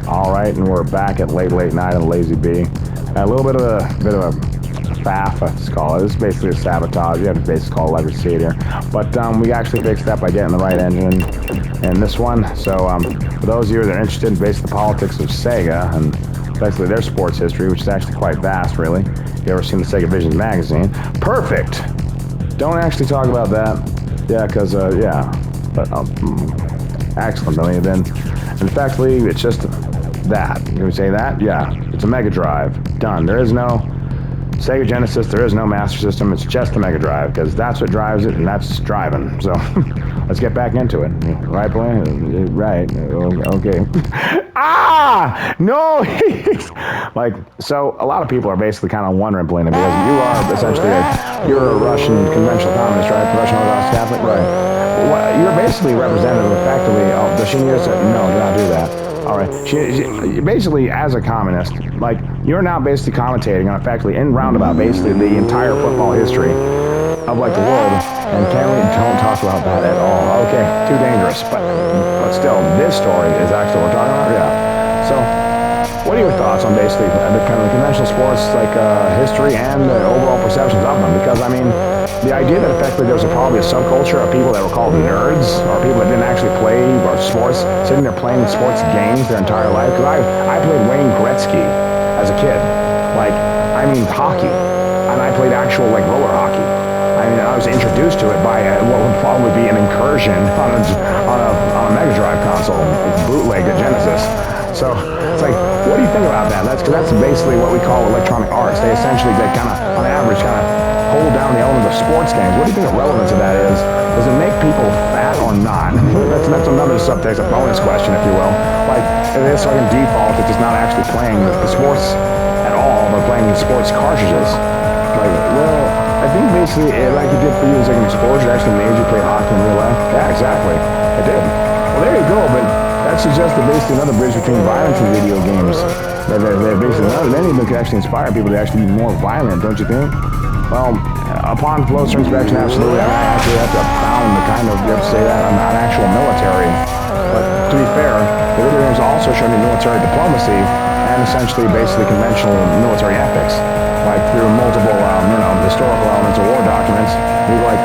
All right, and we're back at late night on Lazy B. A little bit of a faff, let's call it. This is basically a sabotage. You have to basically call it like we see it here. But we actually fixed that by getting the right engine in this one. So for those of you that are interested in basically the politics of Sega and basically their sports history, which is actually quite vast, really. You ever seen the Sega Visions magazine? Perfect. Don't actually talk about that. Yeah, because yeah. But excellent. I mean, then, in fact, it's just that. Can we say that? Yeah. It's a Mega Drive. Done. There is no Sega Genesis. There is no Master System. It's just a Mega Drive because that's what drives it, and that's driving. So let's get back into it. Right, Blaine? Right. Okay. Ah! No! Like, so a lot of people are basically kind of wondering, Blaine, because you are essentially you're a Russian conventional communist, right? Russian Orthodox Catholic, right? Well, you're basically representative, effectively. Oh, does she need to say, no, do not do that. All right. She basically, as a communist, like, you're now basically commentating on, effectively, in roundabout, basically, the entire football history of, like, the world. And don't talk about that at all. Okay, too dangerous. But still, this story is actually what we're talking about. Yeah. So, what are your thoughts on basically the kind of conventional sports, like history and the overall perceptions of them? Because, I mean, the idea that effectively there's probably a subculture of people that were called nerds, or people that didn't actually play or sports, sitting there playing sports games their entire life. Because I played Wayne Gretzky as a kid. Like, I mean, hockey. And I played actual, like, roller hockey. I mean, I was introduced to it by what would probably be an incursion on a Mega Drive console, bootleg at Genesis. So it's like, what do you think about that? That's basically what we call electronic arts. They essentially, kind of, on average, kind of hold down the elements of sports games. What do you think the relevance of that is? Does it make people fat or not? That's another subtext, a bonus question, if you will. Like, it is like in default, it's just not actually playing the sports at all, but playing the sports cartridges. Like, well, I think basically, like it did for you, as like an exposure, actually made you play hockey in real life. Yeah, exactly. It did. Well, there you go, but that suggests that basically another bridge between violence and video games. That basically, many of them could actually inspire people to actually be more violent, don't you think? Well, upon closer inspection, absolutely. I mean, I actually have to found the kind of, you have to say that, an actual military. But to be fair, the video games also show me military diplomacy and essentially basically conventional military ethics. Like through multiple, historical elements of war documents. People like,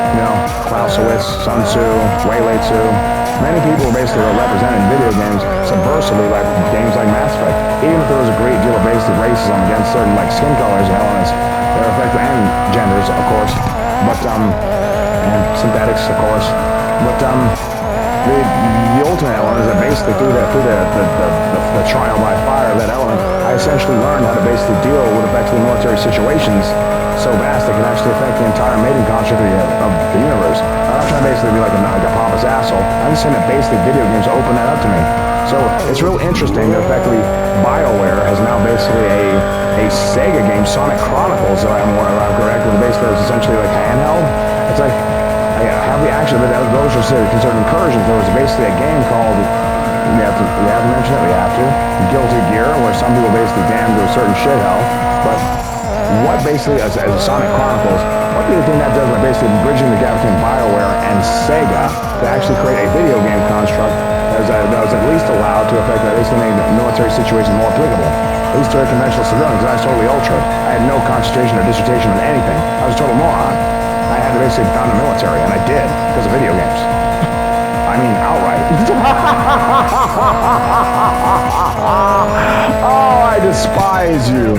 Clausewitz, Sun Tzu, Wei Tzu. Many people basically are represented in video games subversively, like games like Mass Effect. Even if there was a great deal of basically racism against certain like skin colors and elements, they're effective, and genders, of course, but and synthetics, of course. But the ultimate element is that basically through the trial by fire of that element, I essentially learned how to basically deal with effectively military situations so vast that can actually affect the entire mating construct of the universe. I'm not trying to basically be like a pompous asshole. I'm just saying that basically video games open that up to me. So it's real interesting that effectively BioWare has now basically a Sega game, Sonic Chronicles, if I'm correct, with basically it's essentially like handheld. It's like, have we actually, but those are considered incursions. There was basically a game called, we have to mention it, we have to, Guilty Gear, where some people basically damn to a certain shithole. But what basically, as a Sonic Chronicles, what do you think that does by basically bridging the gap between BioWare and Sega to actually create a video game construct that was at least allowed to affect, at least make military situations more applicable, at least to a conventional civilian, because I was totally ultra. I had no concentration or dissertation on anything. I was a total moron. I had to basically found the military, and I did, because of video games. I mean, outright. Oh, I despise you.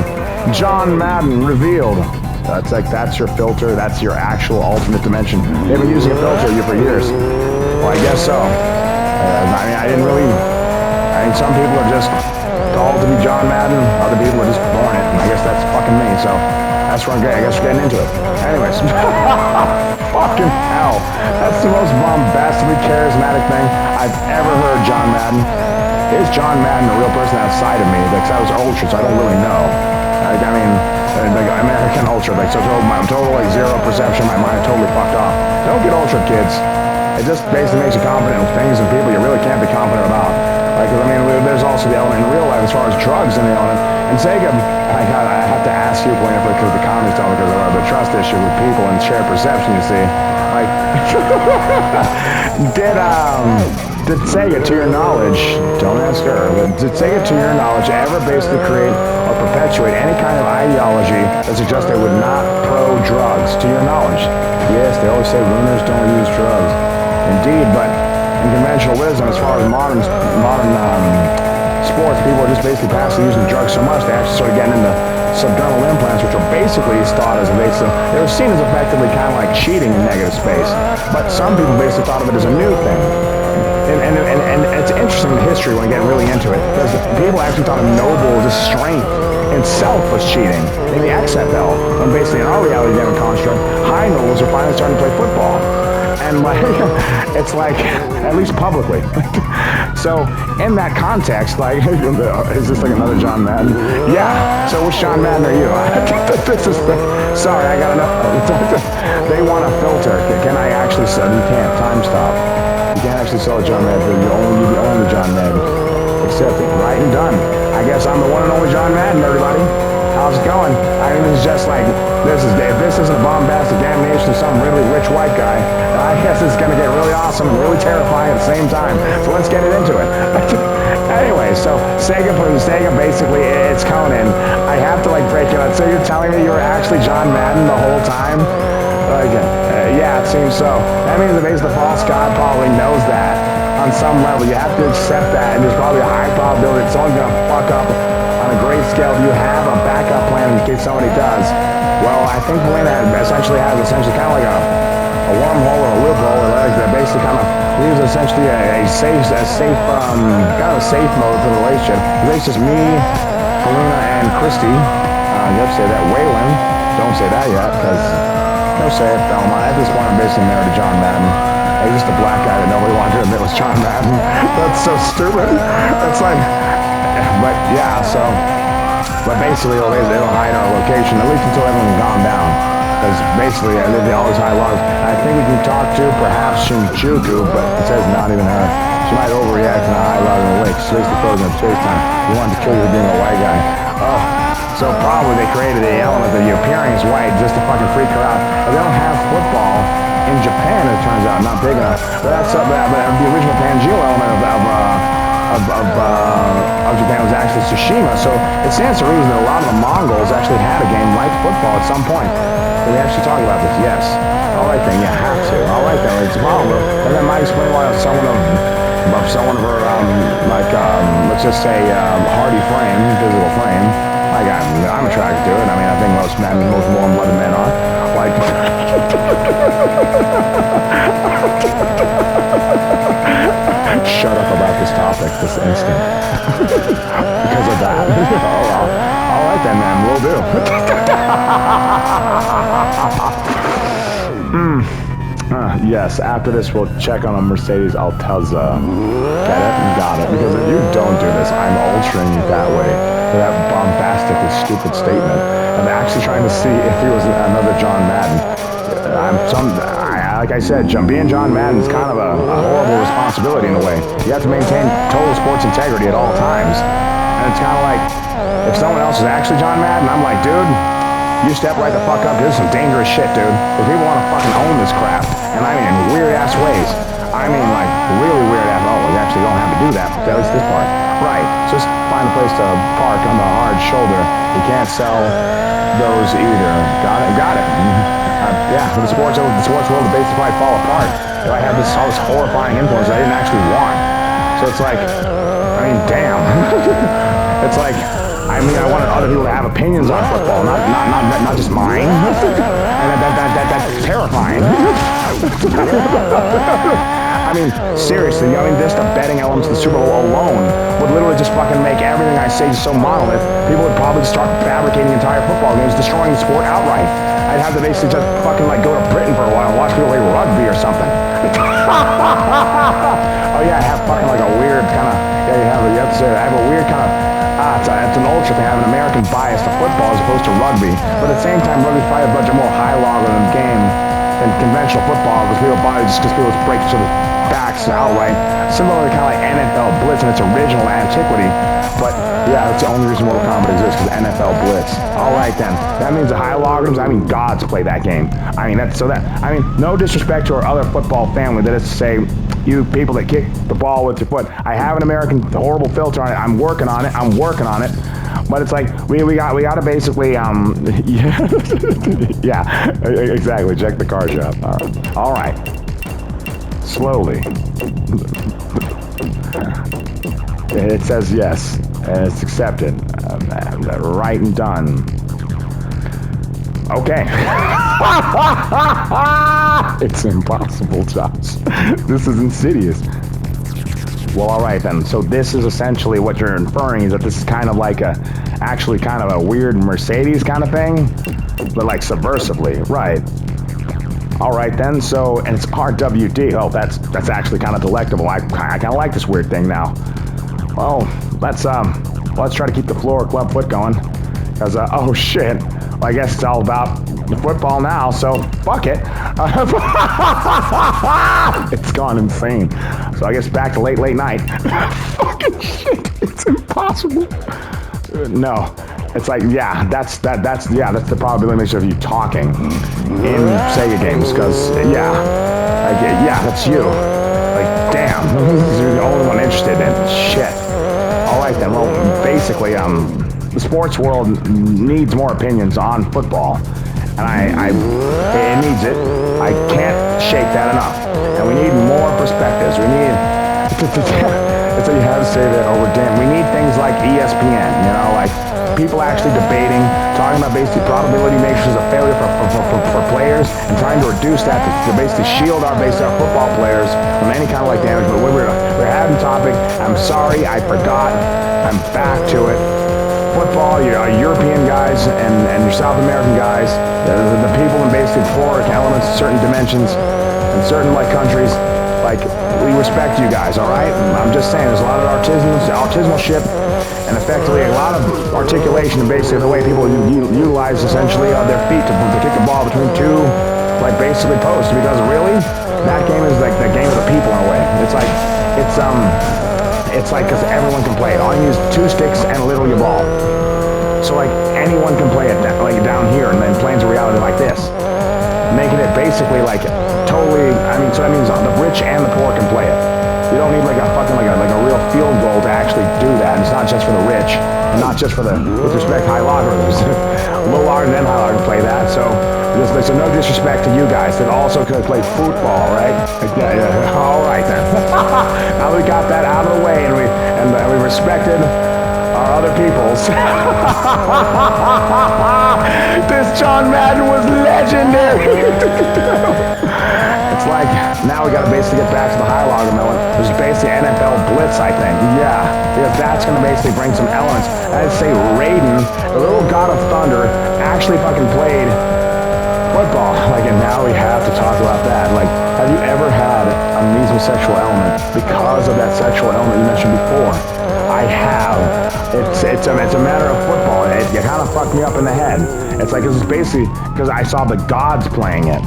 John Madden revealed. That's your filter. That's your actual alternate dimension. They've been using a filter of you for years. Well, I guess so. Some people are just called to be John Madden. Other people are just born it, and I guess that's fucking me. So that's where I guess we're getting into it. Anyways, fucking hell. That's the most bombastically charismatic thing I've ever heard, John Madden. Is John Madden a real person outside of me? Because I was ultra, so I don't really know. Like American ultra, so I'm totally zero perception. My mind totally fucked off. Don't get ultra, kids. It just basically makes you confident with things and people you really can't be confident about. Like, there's also the element in real life as far as drugs in the element. And Sega, I have to ask you, because the commies tell me, because of the trust issue with people and shared perception, you see. Like, did Sega, to your knowledge, don't ask her, but did Sega, to your knowledge, ever basically create or perpetuate any kind of ideology that suggests they would not pro-drugs, to your knowledge? Yes, they always say winners don't use drugs. Indeed, but in conventional wisdom, as far as modern sports, people are just basically passively using drugs so much, they actually started getting into subdermal implants, which are basically thought as they were seen as effectively kind of like cheating in negative space. But some people basically thought of it as a new thing. And it's interesting in history when you get really into it, because people actually thought of noble just strength itself was cheating in the XFL, when basically in our reality gaming construct, high nobles are finally starting to play football. And like, it's like, at least publicly. So in that context, like, is this like another John Madden? Yeah. So which John Madden are you? This is sorry, I got enough. They want a filter. Can I actually sell? You can't. Time stop. You can't actually sell a John Madden. You own the John Madden. Accept it. Right and done. I guess I'm the one and only John Madden, everybody. How's it going? I mean, it's just like, if this isn't a bombastic damnation of some really rich white guy, I guess it's going to get really awesome and really terrifying at the same time. So let's get it into it. Anyway, so Sega basically, it's Conan. I have to like break it out. So you're telling me you were actually John Madden the whole time? Like, yeah, it seems so. That means the false god probably knows that on some level. You have to accept that, and there's probably a high probability that someone's going to fuck up on a great scale. Do you have a backup plan in case somebody does? Well, I think Helena essentially has kind of like a wormhole or a loophole that basically kind of leaves essentially a safe kind of safe mode for the relationship. It's just me, Helena, and Christy. You have to say that. Waylon. Don't say that yet, because don't say it, Thelma. At this point, I'm basically married to John Madden. He's just a black guy that nobody wanted to admit was John Madden. That's so stupid. That's like, but yeah, so. But basically, they'll hide our location, at least until everyone's gone down. Because basically, they always hide logs. I think we can talk to perhaps Shinjuku, but it says not even her. She might overreact and hide log in the lake. She says the photos in chase time. You wanted to kill you for being a white guy. Oh, so probably they created the element of you appearing as white just to fucking freak her out. But they don't have football in Japan, it turns out, not big enough. But that's but the original Pangeo element of Japan was actually Tsushima, so it stands to reason that a lot of the Mongols actually had a game like football at some point. Did we actually talk about this? Yes. All right then, you have to. All right then, it's a problem. And that might explain why someone of her, let's just say, hardy frame, physical frame. Like, I'm attracted to it. I mean, I think most warm-blooded men are. Like, shut up about this topic this instant. Because of that. All right then, man, will do. Yes, after this we'll check on a Mercedes Altezza. Get it? Got it. Because if you don't do this, I'm altering you that way. For that bombastically stupid statement. I'm actually trying to see if he was another John Madden. Like I said, being John Madden is kind of a horrible responsibility in a way. You have to maintain total sports integrity at all times. And it's kind of like, if someone else is actually John Madden, I'm like, dude, you step right the fuck up. This is some dangerous shit, dude. If people want to fucking own this crap, and I mean in weird-ass ways, I mean like really weird-ass, you actually don't have to do that, at least this part. Right, just find a place to park on the hard shoulder. You can't sell those either. Got it? Got it. Yeah, the sports world would basically probably fall apart if I had all this horrifying influence I didn't actually want. So it's like, I mean, damn. It's like, I mean, I wanted other people to have opinions on football, not just mine. And that's terrifying. I mean, seriously, I mean, just the betting elements of the Super Bowl alone would literally just fucking make everything I say so monolith. People would probably start fabricating entire football games, destroying the sport outright. I'd have to basically just fucking like go to Britain for a while and watch people play rugby or something. Oh yeah, I have fucking like a weird kind of, you have to say that. I have a weird kind of, it's an ultra thing. I have an American bias to football as opposed to rugby. But at the same time, rugby's probably a much more high logarithm game than conventional football because people break each other's backs outright. Similarly, kind of like NFL Blitz in its original antiquity. But yeah, that's the only reason Mortal Kombat exists, because NFL Blitz. All right then, that means the high logarithms. I mean, gods play that game. I mean, no disrespect to our other football family. That is to say, you people that kick the ball with your foot. I have an American horrible filter on it. I'm working on it. But it's like we got to basically yeah, exactly. Check the car shop. All right. Slowly. It says yes, and it's accepted. Right and done. Okay. It's impossible, Josh. This is insidious. Well, all right then. So this is essentially what you're inferring is that this is kind of like actually kind of a weird Mercedes kind of thing, but like subversively, right? All right then. So, and it's RWD. Oh, that's actually kind of delectable. I kind of like this weird thing now. Well, let's try to keep the floor club foot going, cause oh shit. Well, I guess it's all about the football now, so fuck it. It's gone insane. So I guess back to late night. Fucking shit, it's impossible. No, it's like, yeah, that's the probability of you talking in Sega games, because yeah, like, yeah, that's you. Like, damn, you're the only one interested in shit. All right then. Well, basically, the sports world needs more opinions on football, and it needs it. I can't shake that enough. And we need more perspectives. We need. It's like you have to say that over damn. We need things like ESPN. You know, like people actually debating, talking about basically probability matrices of failure for players, and trying to reduce that to basically shield our football players from any kind of like damage. But we're having topic. I'm sorry, I forgot. I'm back to it. Football, you're European guys and your South American guys, the people in basically four elements, certain dimensions, and certain like countries. Like, we respect you guys, all right? I'm just saying, there's a lot of artisanal shit, and effectively a lot of articulation and basically the way people utilize essentially their feet to kick the ball between two, like basically posts. Because really, that game is like the game of the people in a way. It's like because everyone can play it. All you need is two sticks and literally a ball. So like anyone can play it like down here, and then planes of reality like this, making it basically like totally. I mean, so that means the rich and the poor can play it. You don't need like a fucking like a real field goal to actually do that. And it's not just for the rich, and not just for the, with respect, high logarithms. Low logarithm and high logarithm play that. So no disrespect to you guys that also could play football, right? Yeah. All right then. Now we got that out of the way, and we respected our other peoples. This John Madden was legendary. It's like, now we got to basically get back to the high logarithm element, which is basically NFL Blitz, I think. Yeah, because that's going to basically bring some elements. I'd say Raiden, the little god of thunder, actually fucking played football. Like, and now we have to talk about that. Like, have you ever had a mesosexual element because of that sexual element you mentioned before? I have. It's a matter of football. It kind of fucked me up in the head. It's like, it's basically because I saw the gods playing it,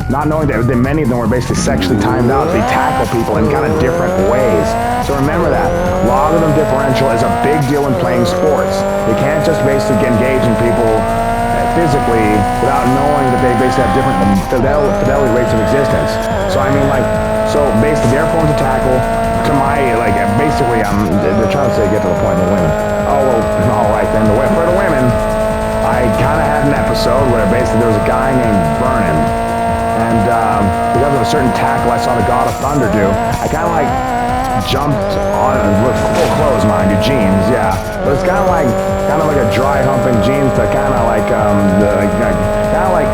not knowing that many of them were basically sexually timed out. They tackle people in kind of different ways. So remember that. Logarithm differential is a big deal in playing sports. You can't just basically engage in people physically without knowing that they basically have different fidelity rates of existence. So I mean, like, so basically their forms of tackle, to my, like, basically, they're trying to say get to the point of the women. Oh, well, all right then. For the women, I kind of had an episode where basically there was a guy named Vernon, and because of a certain tackle I saw the God of Thunder do, I kind of like jumped on it with full clothes, mind you, jeans, yeah. But it's kind of like a dry humping jeans to kind of like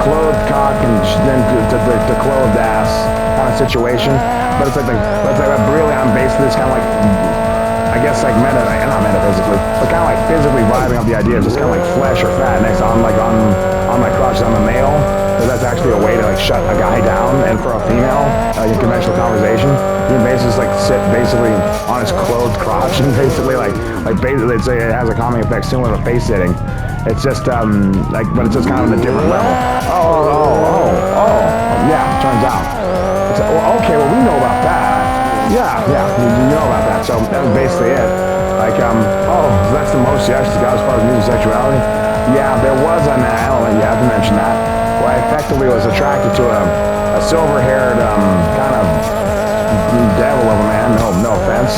clothed cock and then to clothed ass kind of situation. But it's like really, I'm basically just kind of like, I guess like not metaphysically, but kind of like physically vibing off the idea of just kind of like flesh or fat. Next on my crotch, I'm a male. So that's actually a way to like shut a guy down, and for a female, like in conventional conversation, you can basically just like sit basically on his clothed crotch, and basically basically it has a calming effect similar to face sitting. It's just but it's just kind of on a different level. Oh, yeah, turns out. It's, well, okay, well we know about that. Yeah, you know about that. So that was basically it. Like, that's the most you actually got as far as musosexuality. Yeah, there was an element, you have to mention that. Well, I effectively was attracted to a silver-haired, kind of devil of a man. No offense.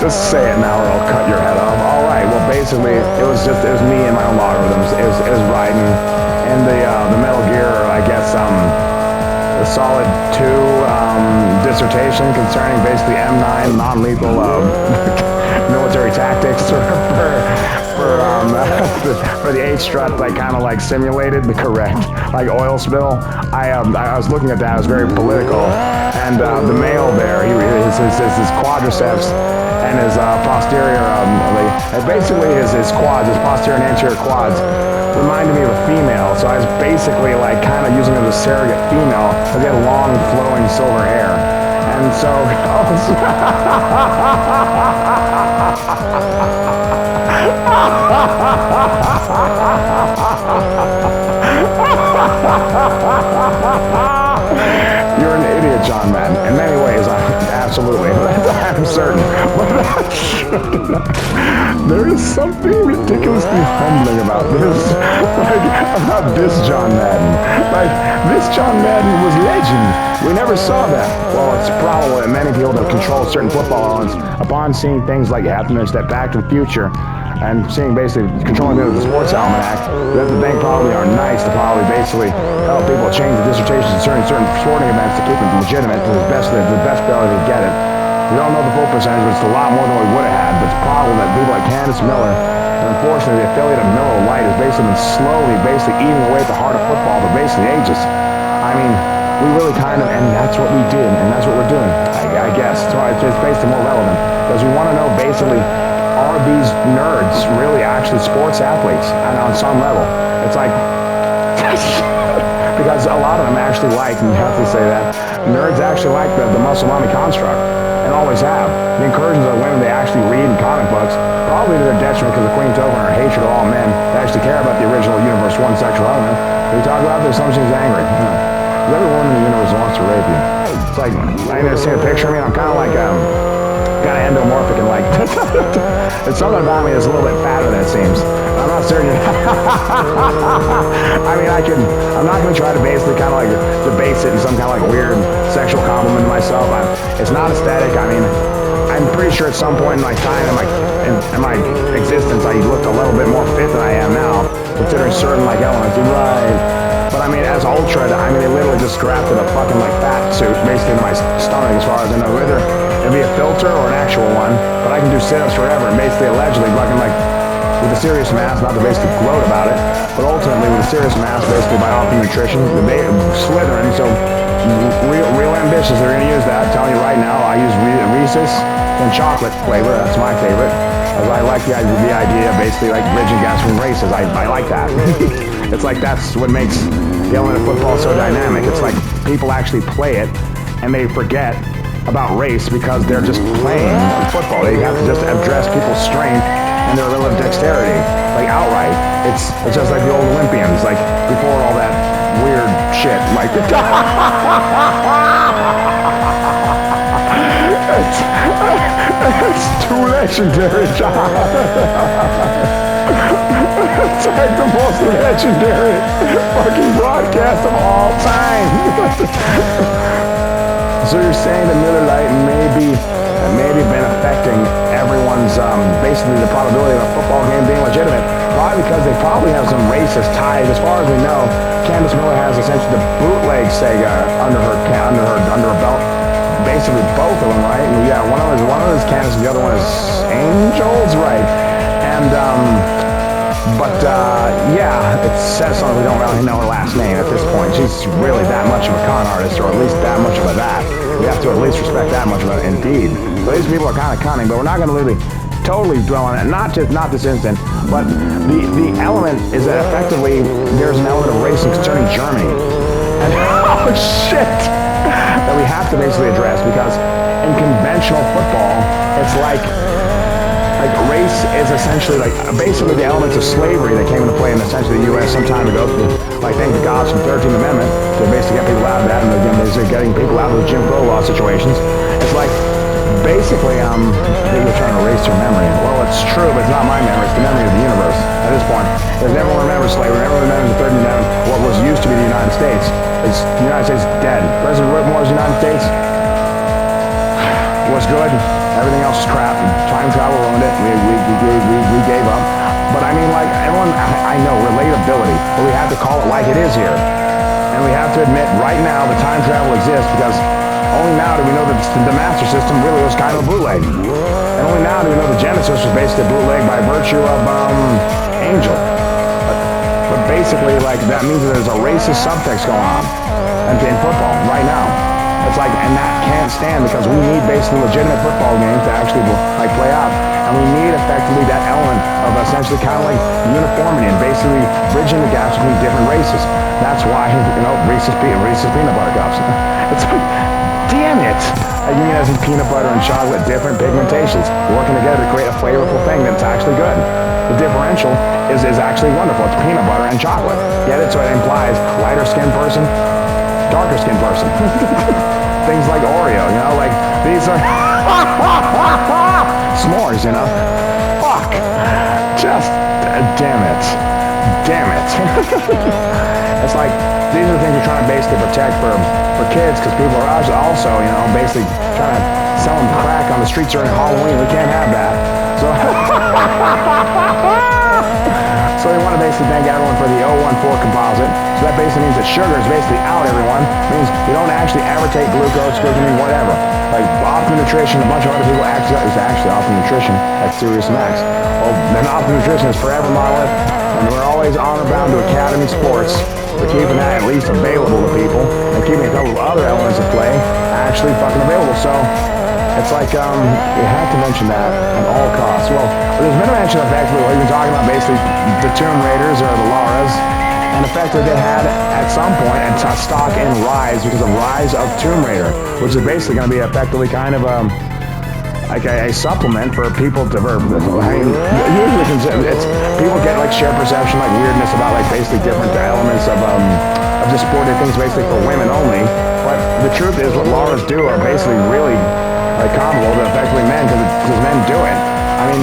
Just say it now or I'll cut your head off. All right. Well, basically, it was me and my own logarithms. It was riding in the Metal Gear, I guess, the Solid 2 dissertation concerning basically M9 non-lethal military tactics for the 8-strut, like kind of like simulated the correct like oil spill. I was looking at that. It was very political, and the male there, his quadriceps and his posterior, basically his quads, his posterior and anterior quads, reminded me of a female. So I was basically like kind of using it as a surrogate female because he had long flowing silver hair, and so. You're an idiot, John Madden. In many ways, absolutely. I'm certain. There is something ridiculously humbling about this. About this John Madden. This John Madden was legend. We never saw that. Well, it's probable that many people that control certain football elements, upon seeing things like happening, step Back to the Future, and seeing basically controlling the sports almanac, that the bank probably are nice to probably basically help people change the dissertations concerning certain sporting events to keep them legitimate to the best ability to get it. We don't know the full percentage, but it's a lot more than we would have had. But it's probable that people like Candace Miller, and unfortunately the affiliate of Miller Lite, has basically been slowly eating away at the heart of football, but basically ages. I mean, we really kind of, and that's what we did, and that's what we're doing, I guess. So it's basically more relevant, because we want to know basically, are these nerds really actually sports athletes? And on some level, it's like, because a lot of them actually like, and you have to say that, nerds actually like the muscle mommy construct, and always have. The incursions of women they actually read in comic books, probably to their detriment because of Queen Tobin and her hatred of all men that actually care about the original Universe 1 sexual element. We talk about this, sometimes she's angry. Every woman in the universe wants to rape you. It's like, I ain't never seen a picture of me, and I'm kind of like, kind of endomorphic and like, it's something about me that's a little bit fatter than it seems. I'm not certain. I mean, I'm not going to try to basically kind of like debase it in some kind of like weird sexual compliment to myself. It's not aesthetic. I mean, I'm pretty sure at some point in my time, in my existence, I looked a little bit more fit than I am now, considering certain like elements. Right. But I mean, as Ultra, I mean, they literally just grafted a fucking like fat suit basically into my stomach, as far as I know. Whether it'd be a filter or an actual one, but I can do sit-ups forever, and basically, allegedly, fucking like with a serious mass, not to basically gloat about it, but ultimately with a serious mass, basically by optimum nutrition, they slithering. So real ambitious, they're gonna use that. I'm telling you right now, I use Reese's and chocolate flavor. That's my favorite. As I like the idea of basically like bridging gaps between races. I like that. It's like that's what makes the element of football so dynamic. It's like people actually play it and they forget about race because they're just playing football. They have to just address people's strength and their relative dexterity, like outright. It's just like the old Olympians, like before all that weird shit. Like it's too legendary, John. It's like the most legendary fucking broadcast of all time. So you're saying that Miller Lite maybe been affecting everyone's, basically the probability of a football game being legitimate, probably because they probably have some racist ties. As far as we know, Candace Miller has essentially the bootleg Sega under her belt. Basically both of them, right? And yeah, one of them is Candace, the other one is Angels, right? And yeah, it says something. We don't really know her last name at this point. She's really that much of a con artist, or at least that much of a that. We have to at least respect that much of it, indeed. So these people are kind of cunning, but we're not going to really totally dwell on it. Not this instant, but the element is that effectively there's an element of racing concerning Germany. And oh shit! That we have to basically address, because in conventional football, it's like race is essentially like basically the elements of slavery that came into play in essentially the U.S. some time ago, like thank the gods from 13th Amendment to basically get people out of that, and again basically getting people out of the Jim Crow law situations. It's like basically basically, they're trying to erase your memory. Well, it's true, but it's not my memory. It's the memory of the universe at this point. Because everyone remembers slavery. Everyone remembers the 30 Amendment, what was used to be the United States. The United States is dead. President Whitmore's United States was good. Everything else is crap. Time travel ruined it. We gave up. But I mean, like, everyone, I know, relatability. But we have to call it like it is here. And we have to admit right now that time travel exists because only now do we know that the master system really was kind of a bootleg. And only now do we know the Genesis was basically a bootleg by virtue of Angel. But basically, like, that means that there's a racist subtext going on in football right now. It's like, and that can't stand because we need basically legitimate football games to actually like play out. And we need effectively that element of essentially kind of like uniformity and basically bridging the gaps between different races. That's why, you know, Reese's peanut butter cups. It's like, damn it! I mean, as in peanut butter and chocolate, different pigmentations working together to create a flavorful thing that's actually good. The differential is actually wonderful. It's peanut butter and chocolate. Get it? So it implies lighter skinned person, darker skinned person. Things like Oreo, you know, like these are s'mores, you know. Fuck. Just damn it. Damn it. It's like these are the things you're trying to basically protect for kids because people are also, you know, basically trying to sell them crack on the streets during Halloween. We can't have that. So so they want to basically thank everyone for the 014 composite. So that basically means that sugar is basically out, everyone. It means you don't actually ever take glucose, glutamine, whatever. Like Optimum Nutrition, a bunch of other people is actually Optimum Nutrition at Sirius Max. Well, then Optimum Nutrition is forever monolith, and we're always honor-bound to Academy Sports for keeping that at least available to people and keeping a couple of other elements of play actually fucking available. So it's like, we have to mention that at all costs. Well, there's been a mention of effectively what we've been talking about, basically the Tomb Raiders or the Lauras, and effectively they had at some point a stock in Rise because of Rise of Tomb Raider, which is basically going to be effectively kind of like a supplement for people to usually it's people get like shared perception, like weirdness about like basically different elements of just sporty things basically for women only. But the truth is what Lauras do are basically really like comparable to effectively men because men do it. I mean,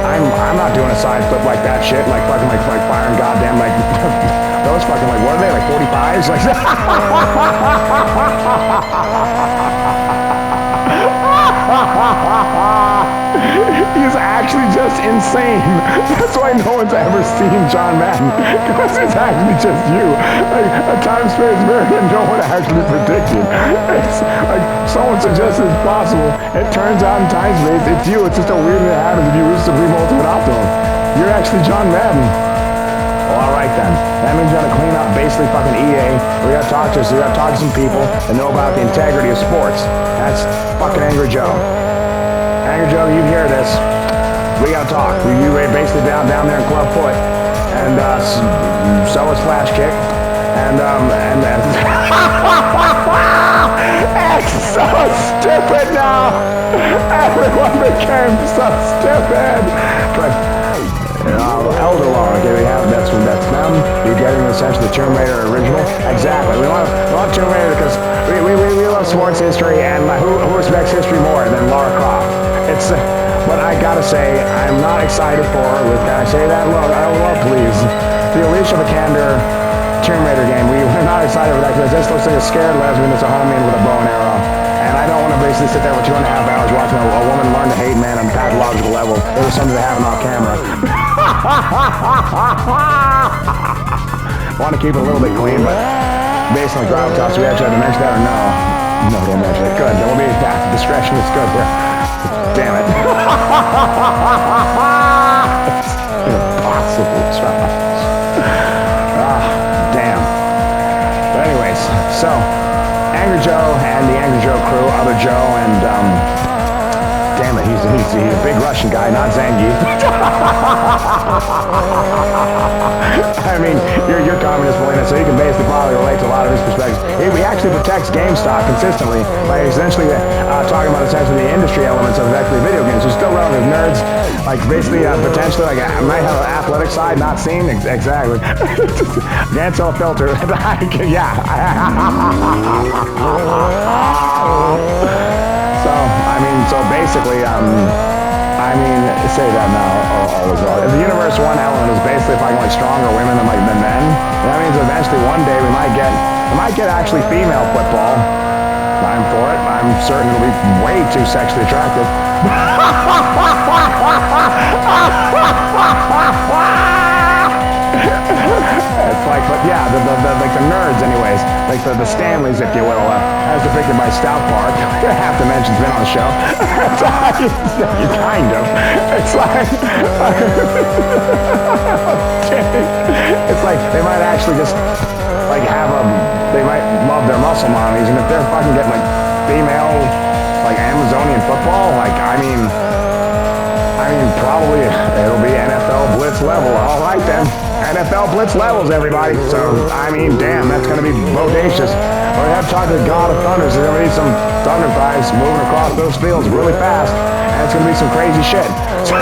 I'm not doing a side flip like that shit, like fucking like firing goddamn like those fucking like what are they like 45s like. He's actually just insane. That's why no one's ever seen John Madden, because it's actually just you. Like a time space variant no one actually predicted. It's like someone suggested it's possible. It turns out in time space it's you. It's just a weird thing that happens if you use Supreme Ultimate Optimum. You're actually John Madden. Well, alright then. That means you gotta clean up basically fucking EA. We gotta talk to some people that know about the integrity of sports. That's fucking Angry Joe. Angry Joe, you hear this. We gotta talk. You basically down there in Club Foot. And so is Flash Kick. And it's so stupid now. Everyone became so stupid. But Elder Law, okay, we have that's them. You're getting essentially the Tomb Raider original. Exactly. We want Tomb Raider because we love sports history, and who respects history more than Lara Croft? It's but I gotta say I'm not excited for. Can I say that? Love, please. The Alicia Vikander Tomb Raider game. We're not excited for that because this looks like a scared lesbian that's a homie with a bow and arrow. And I don't want to basically sit there for 2.5 hours watching a woman learn to hate men on a pathological level. It was something to have off camera. Want to keep it a little bit clean, but based on the gravitas, do we actually have to mention that or no? No, don't mention it. Good. There will be discretion. It's good here. Damn it. It's impossible, Charles. Damn. But anyways, so Angry Joe and the Angry Joe crew, other Joe, and damn it, he's a big Russian guy, not Zangief. I mean, you're communist, Melina, so you can basically probably relate to a lot of his perspectives. He actually protects GameStop consistently by essentially talking about essentially the industry elements of actually video games. He's still relevant to nerds, like basically potentially like I might have an athletic side not seen exactly. Can't sell a filter. Yeah. So So, I mean, so basically, I mean, say that now, all is well. If the universe one element is basically if I can like stronger women than men, that means eventually one day we might get actually female football. I'm for it. I'm certain it'll be way too sexually attractive. It's like, but yeah, like the nerds, anyways, like the Stanleys, if you will, as depicted by South Park. I have to mention, it's been on the show. Kind of. It's like, it's like they might actually just like they might love their muscle mommies, and if they're fucking getting like female, like Amazonian football, like I mean, probably it'll be NFL blitz level. All right then. NFL blitz levels, everybody. So, I mean, damn, that's going to be bodacious. We're going to have to talk to the God of Thunders. There's going to be some thunder thighs moving across those fields really fast. And it's going to be some crazy shit. So,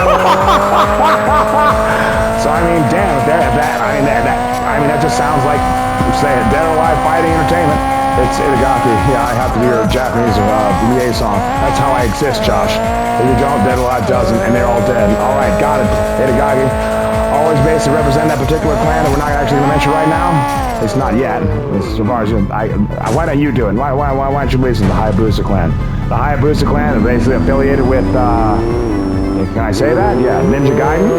I mean, damn, that just sounds like, say, Dead or Alive fighting entertainment. It's Itagaki. Yeah, I have to do your Japanese liaison. That's how I exist, Josh. If you don't, Dead or Alive doesn't, and they're all dead. All right, got it. Itagaki. Always basically represent that particular clan that we're not actually going to mention right now. It's not yet. As far as why don't you do it? Why don't you listen to the Hayabusa clan? The Hayabusa clan is basically affiliated with. Can I say that? Yeah, Ninja Gaiden.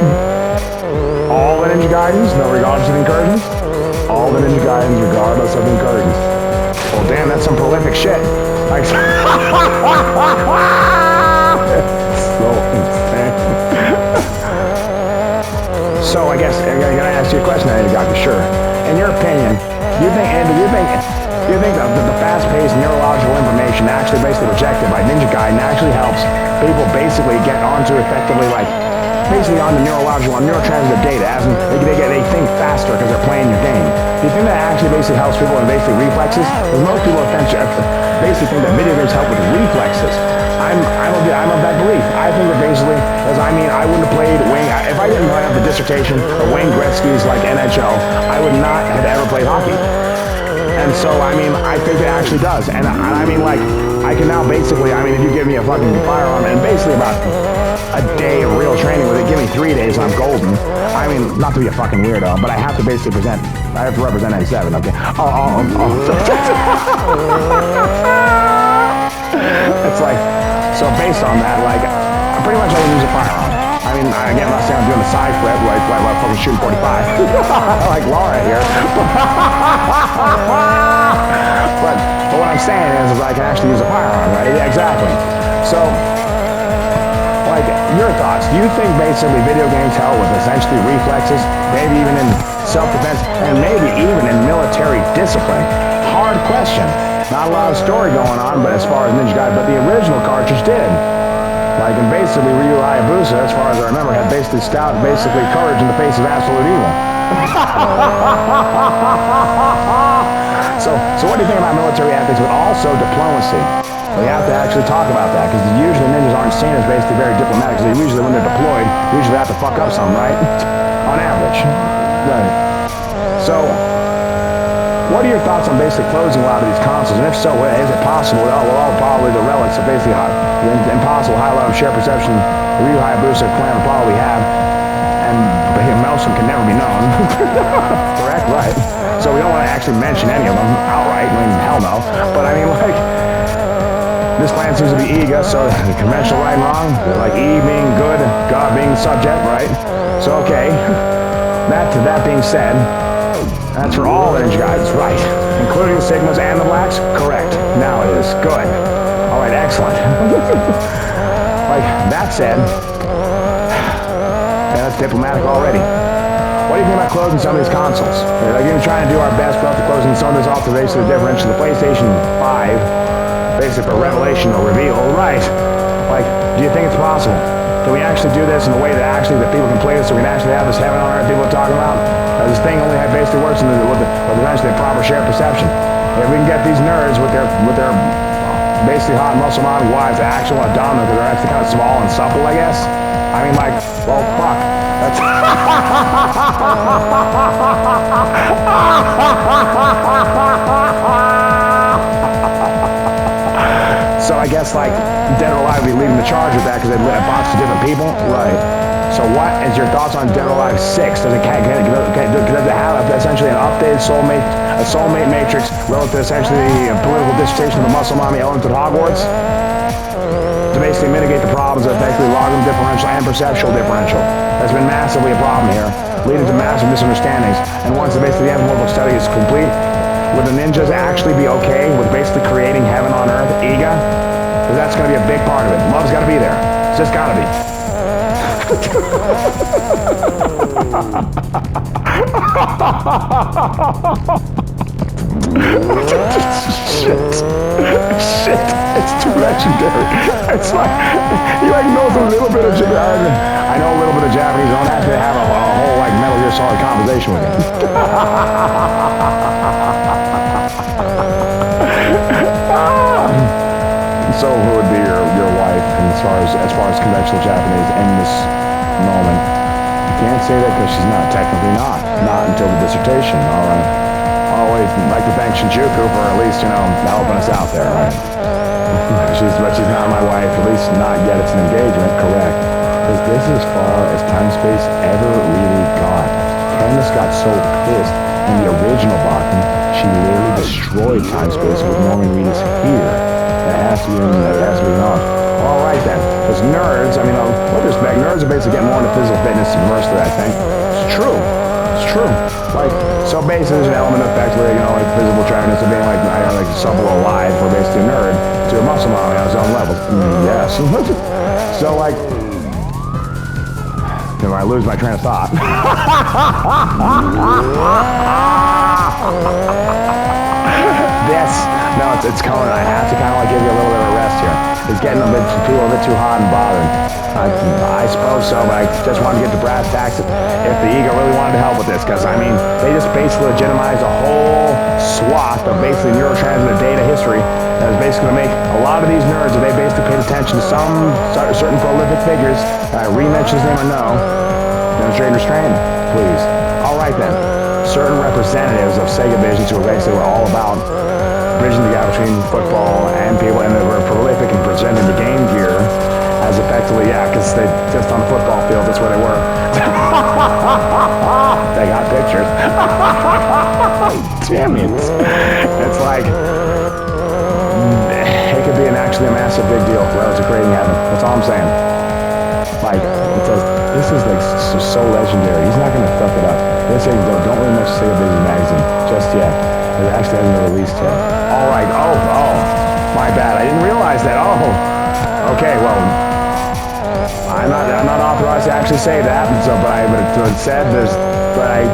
All the Ninja Gaidens, no regardless of the incursions. All the Ninja Gaidens, regardless of the incursions. Well, damn, that's some prolific shit. Like, so insane. So I guess I'm gonna ask you a question, Doctor. Sure. In your opinion, do you think the fast-paced neurological information actually basically projected by Ninja Gaiden actually helps people basically get onto effectively basically on the neurotransmitter data, as in they think faster because they're playing your game. Do you think that actually basically helps people in basically reflexes? Because most people basically think that video games help with reflexes. I'm of that belief. I think that basically, I wouldn't have played Wayne, if I didn't have the dissertation of Wayne Gretzky's NHL, I would not have ever played hockey. And so, I think it actually does. And I can now basically, if you give me a fucking firearm and basically about a day of real training with it, give me 3 days and I'm golden. Not to be a fucking weirdo, but I have to basically I have to represent N7, okay? It's like, so based on that, pretty much I can use a firearm. Again, I'm not saying I'm doing a side flip, like I'm fucking shooting 45. Like Laura here. But what I'm saying is I can actually use a firearm, right? Yeah, exactly. So, your thoughts. Do you think basically video games help with essentially reflexes, maybe even in self-defense, and maybe even in military discipline? Hard question. Not a lot of story going on, but as far as Ninja Gaiden, but the original cartridge did. And basically Ryu Hayabusa, as far as I remember, had basically courage in the face of absolute evil. So what do you think about military ethics, but also diplomacy? We have to actually talk about that, because usually ninjas aren't seen as basically very diplomatic, because usually when they're deployed, usually have to fuck up something, right? On average. Right. So, what are your thoughts on basically closing a lot of these consoles? And if so, is it possible? Probably the relics of basically the impossible high level of shared perception the Ryu Hayabusa clan will probably have, and most of them can never be known. Correct? Right. So we don't want to actually mention any of them outright. Hell no. But this clan seems to be Ega, so conventional right and wrong, E being good, God being the subject, right? So okay. That being said, that's for all the Ninja Gaidens, right? Including the Sigmas and the Blacks? Correct. Now it is. Good. Alright, excellent. That said, that's diplomatic already. What do you think about closing some of these consoles? We're going to try and do our best for closing some of this off to basically differentiate the PlayStation 5, basically for revelation or reveal, right? Do you think it's possible? Can we actually do this in a way that people can play this, so we can actually have this heaven on earth people are talking about? This thing only basically works with eventually a proper shared perception. If we can get these nerds with their basically hot muscle mommy wives that actually want to dominate, because they're actually kind of small and supple, I guess. Well, fuck. That's So I guess like Dead or Alive would be leading the charge with that because they lit a box of different people. Right. So what is your thoughts on Dead or Alive 6? Does it have essentially an updated soulmate matrix relative to essentially a political dissertation of the muscle mommy element of Hogwarts? To basically mitigate the problems of effectively logarithm differential and perceptual differential. That's been massively a problem here, leading to massive misunderstandings. And once basically the anthropomorphic study is complete, would the ninjas actually be okay with basically creating heaven on earth, Ega? Because that's going to be a big part of it. Love's got to be there. It's just got to be. Shit, it's too legendary. It's like, he like knows a little bit of Japanese. I know a little bit of Japanese. I don't have to have a whole like Metal Gear Solid conversation with him. So who would be your wife as far as conventional Japanese in this moment? You can't say that because she's not until the dissertation. All right. Always like to thank Shinjuku for at least helping us out there, right? But she's not my wife, at least not yet. It's an engagement, correct? Because this is as far as time space ever really got. Candace got so pissed in the original Bachman, she literally destroyed time space with Norman Reedus here. That has to be acknowledged. All right then, because nerds, with respect, nerds are basically getting more into physical fitness and diversity, I think. It's true. It's true. Like, so basically there's an element of effect where, like physical attractiveness of being like somewhat alive for basically a nerd to a muscle model on his own level. Yes. So like, I lose my train of thought. It's coming. I have to kind of like give you a little bit of a rest here. It's getting a bit too hot and bothered. I suppose so, but I just wanted to get to brass tacks if the ego really wanted to help with this, because they just basically legitimized a whole swath of basically neurotransmitter data history that is basically going to make a lot of these nerds, if they basically paid attention to some certain prolific figures, re-mention his name or no, demonstrate restraint, please. All right then. Certain representatives of Sega Visions who were all about bridging the gap between football and people, and they were prolific in presenting the Game Gear as effectively, because they just on the football field, that's where they were. They got pictures. Damn it. It's like, it could be actually a massive big deal relative to creating heaven. That's all I'm saying. Like, it says, this is like so legendary. He's not going to fuck it up. They're saying, don't really much Sega Visions magazine just yet. It actually hasn't been released yet. All right. Oh, my bad. I didn't realize that. Oh, okay. Well, I'm not authorized to actually say that. So, but I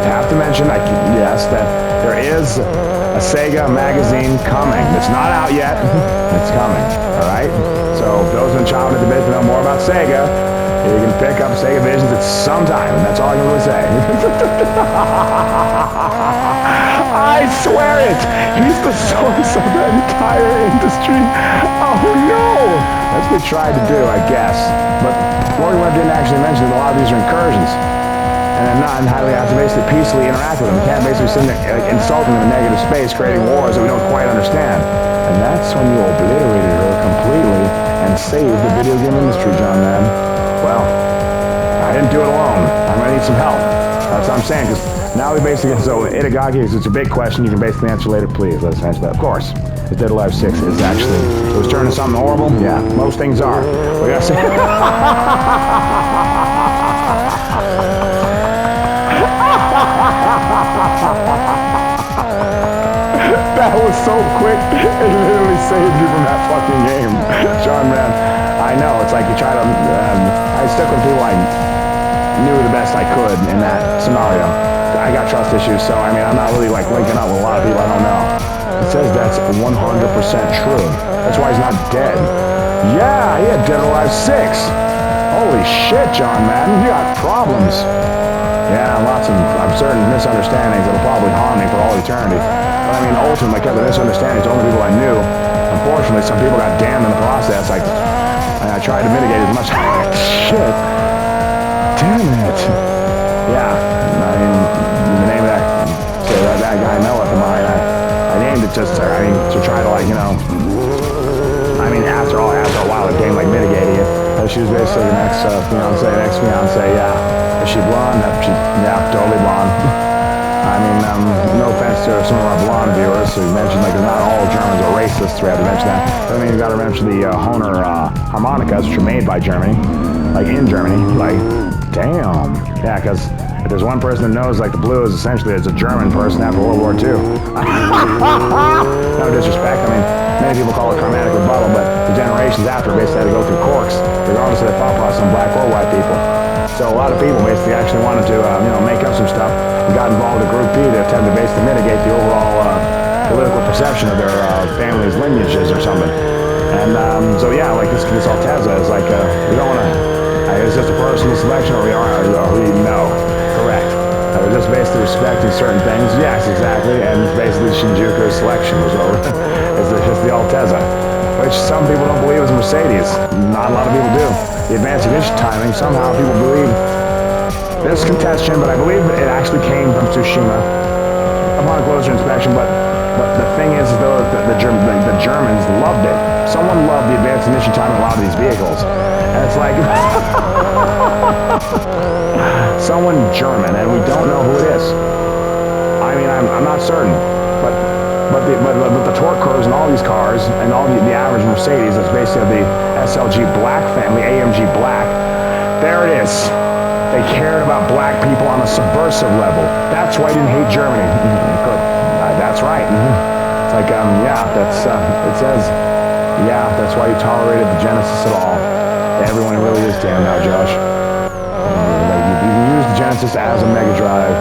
have to mention, yes, that there is a Sega magazine coming. It's not out yet. It's coming. All right. So, those in childhood debate to know more about Sega, you can pick up Sega Visions at some time, and that's all I can really say. I swear it! He's the source of the entire industry. Oh no! That's what we tried to do, I guess. But what we didn't actually mention is a lot of these are incursions. And not highly have to basically peacefully interact with them. We can't basically sit there insulting them in negative space, creating wars that we don't quite understand. And that's when you obliterated her completely and saved the video game industry, John, man. Well, I didn't do it alone. I'm going to need some help. That's what I'm saying, because now we basically, so Itagaki, it's a big question, you can basically answer later, please, let us answer that. Of course, is Dead or Alive 6 is actually, it was turning something horrible? Yeah, most things are. We gotta say. That was so quick, it literally saved you from that fucking game. John, man, I know, it's like you try to, I stuck with people I knew the best I could in that scenario. I got trust issues, so I'm not really like linking up with a lot of people I don't know. It says that's 100% true. That's why he's not dead. Yeah, he had Dead or Alive 6. Holy shit, John Madden, you got problems. Yeah, lots of absurd misunderstandings that'll probably haunt me for all eternity. But ultimately, I kept the misunderstandings to only people I knew. Unfortunately, some people got damned in the process. I tried to mitigate as much. Shit. Damn it. Yeah, the name of that guy Noah of mine, I named it just to try to while it became like mitigating it. She was basically an ex-fiance, yeah. Is she blonde? Yeah, totally blonde. I mean, no offense to some of our blonde viewers who mentioned like not all Germans are racists. We have to mention that. I mean, you got to mention the Hohner harmonicas, which are made by Germany, like in Germany. Like, damn. Yeah, because if there's one person that knows like the blues, essentially, it's a German person after World War II. No disrespect. I mean, many people call it chromatic rebuttal, but the generations after basically had to go through corks, regardless of their thought process on black or white people. So a lot of people basically actually wanted to, make up some stuff and got involved with Group B to attempt to basically mitigate the overall political perception of their family's lineages or something. And so yeah, like this Altezza is like, we don't want to, is this a personal selection or no, correct. We're just basically respecting certain things. Yes, exactly. And basically Shinjuku's selection was over. It's the Altezza, which some people don't believe is a Mercedes. Not a lot of people do. The advanced ignition timing, somehow people believe there's contention, but I believe it actually came from Tsushima upon closer inspection. But the thing is, though, the Germans loved it. Someone loved the advanced ignition timing of a lot of these vehicles, and it's like someone German, and we don't know who it is. I mean, I'm not certain, but the torque curves in all these cars and all the average Mercedes is basically the SLG Black family, AMG Black. There it is. They cared about black people on a subversive level. That's why I didn't hate Germany. Good. That's right. It's like, it says, yeah, that's why you tolerated the Genesis at all. Everyone really is damn now, Josh. You can use the Genesis as a Mega Drive.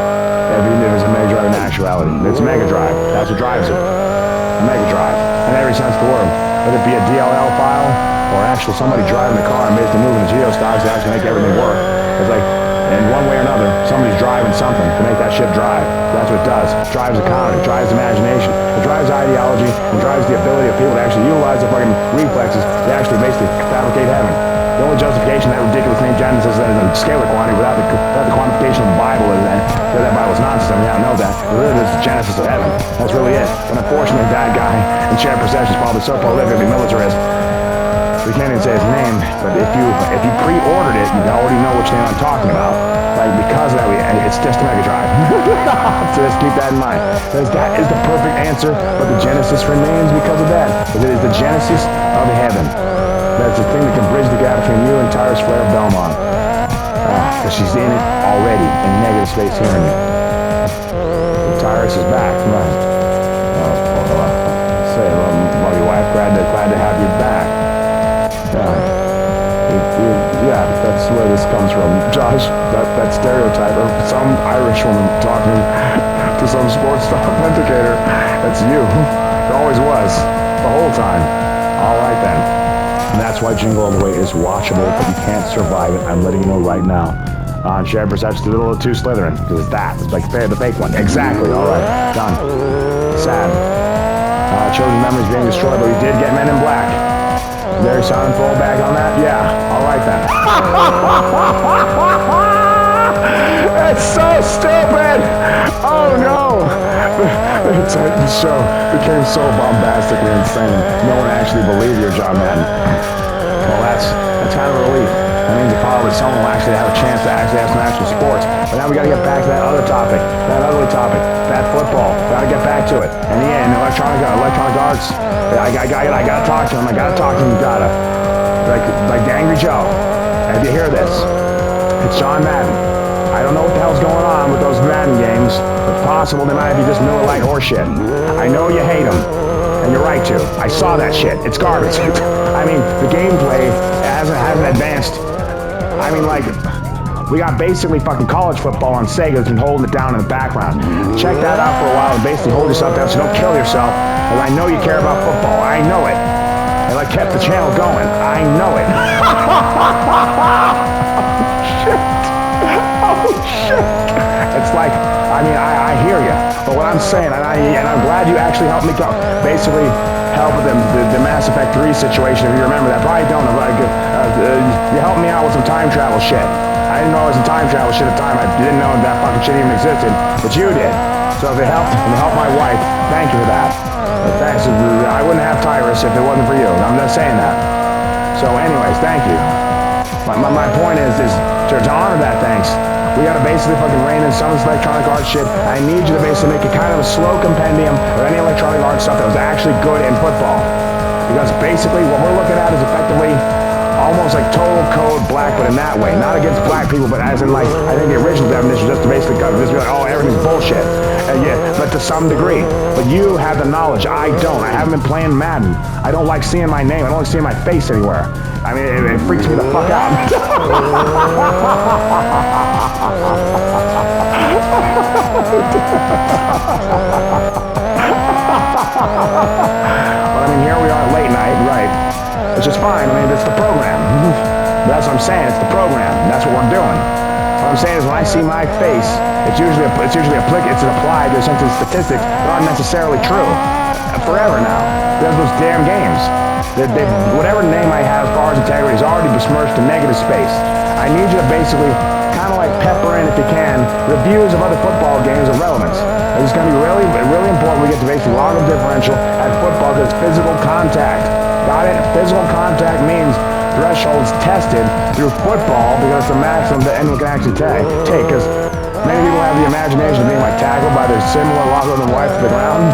Everything is a Mega Drive in actuality. It's a Mega Drive. That's what drives it. A Mega Drive. In every sense of the word. Whether it be a DLL file or actually somebody driving the car and basically moving the geostocks to actually make everything work. It's like, in one way or another, somebody's driving something to make that ship drive. That's what it does. It drives economy, it drives imagination, it drives ideology, and drives the ability of people to actually utilize their fucking reflexes to actually basically fabricate heaven. The only justification of that ridiculous name Genesis is that it's a scalar quantity without the quantification of the Bible, and that Bible's nonsense. I mean, I know that. It really is the Genesis of heaven. That's really it. But unfortunately, that guy in shared perception is probably so prolific and militarist. We can't even say his name, but if you pre-ordered it, you already know which name I'm talking about. Like, because of that, it's just a Mega Drive. So just keep that in mind. Because that is the perfect answer, but the Genesis remains because of that. Because it is the Genesis of heaven. That's the thing that can bridge the gap between you and Tyrus Flair of Belmont. Because she's in it already, in negative space hearing you. Tyrus is back, right? Say, love your wife, glad to have you back. Yeah, that's where this comes from. Josh, that stereotype of some Irish woman talking to some sports authenticator, that's you. It always was, the whole time. All right then. And that's why Jingle All the Way is watchable, but you can't survive it. I'm letting you know right now. On shared perception, the little 2 Slytherin, because it's that. It's like the fake one. Exactly. All right. Done. Sad. Children's memories being destroyed, but we did get Men in Black. Very silent fallback on that? Yeah. All right then. It's so stupid! Oh no! The Titans show became so bombastically insane. No one actually believed you, John Madden. Well, that's kind of a relief. That means that probably someone will actually have a chance to actually have some actual sports. But now we got to get back to that other topic, that ugly topic, that football. Got to get back to it. And yeah, in electronic arts, I got to talk to him. Gotta. Like the Angry Joe. If you hear this, it's John Madden. I don't know what the hell's going on with those Madden games. It's possible they might be just Miller Lite horseshit. I know you hate them, and you're right to. I saw that shit. It's garbage. I mean, the gameplay hasn't advanced. I mean, like, we got basically fucking college football on Sega that's been holding it down in the background. Check that out for a while and basically hold yourself down so don't kill yourself. And I know you care about football. I know it. And I kept the channel going. I know it. Oh, shit. It's like, I mean, I hear you. But what I'm saying, and I'm glad you actually helped me basically help with the Mass Effect 3 situation, if you remember that. Probably don't. You helped me out with some time travel shit. I didn't know it was some time travel shit at the time. I didn't know that fucking shit even existed. But you did. So if it helped, and it helped my wife, thank you for that. Thanks. I wouldn't have Tyrus if it wasn't for you. I'm just saying that. So anyways, thank you. My point is to honor that, thanks. We gotta basically fucking rein in some of this electronic art shit. I need you to basically make it kind of a slow compendium of any electronic art stuff that was actually good in football. Because basically what we're looking at is effectively almost like total code black, but in that way. Not against black people, but as in like, I think the original definition was just to basically just be like, oh, everything's bullshit. Yeah, but to some degree. But you have the knowledge, I don't. I haven't been playing Madden. I don't like seeing my name. I don't like seeing my face anywhere. I mean, it freaks me the fuck out. But I mean, here we are at late night, right? Which is fine. I mean, it's the program. That's what I'm saying. It's the program. That's what we're doing. What I'm saying is when I see my face, it's usually applied to essentially statistics that aren't necessarily true. Forever now. There's those damn games. Whatever name I have as far as integrity is already besmirched to negative space. I need you to basically kind of like pepper in, if you can, reviews of other football games of relevance. It's going to be really, really important we get to basically log of differential at football because it's physical contact. Got it? Physical contact means thresholds tested through football because it's the maximum that anyone can actually take. Because many people have the imagination of being like tackled by their similar locker than wife to the ground.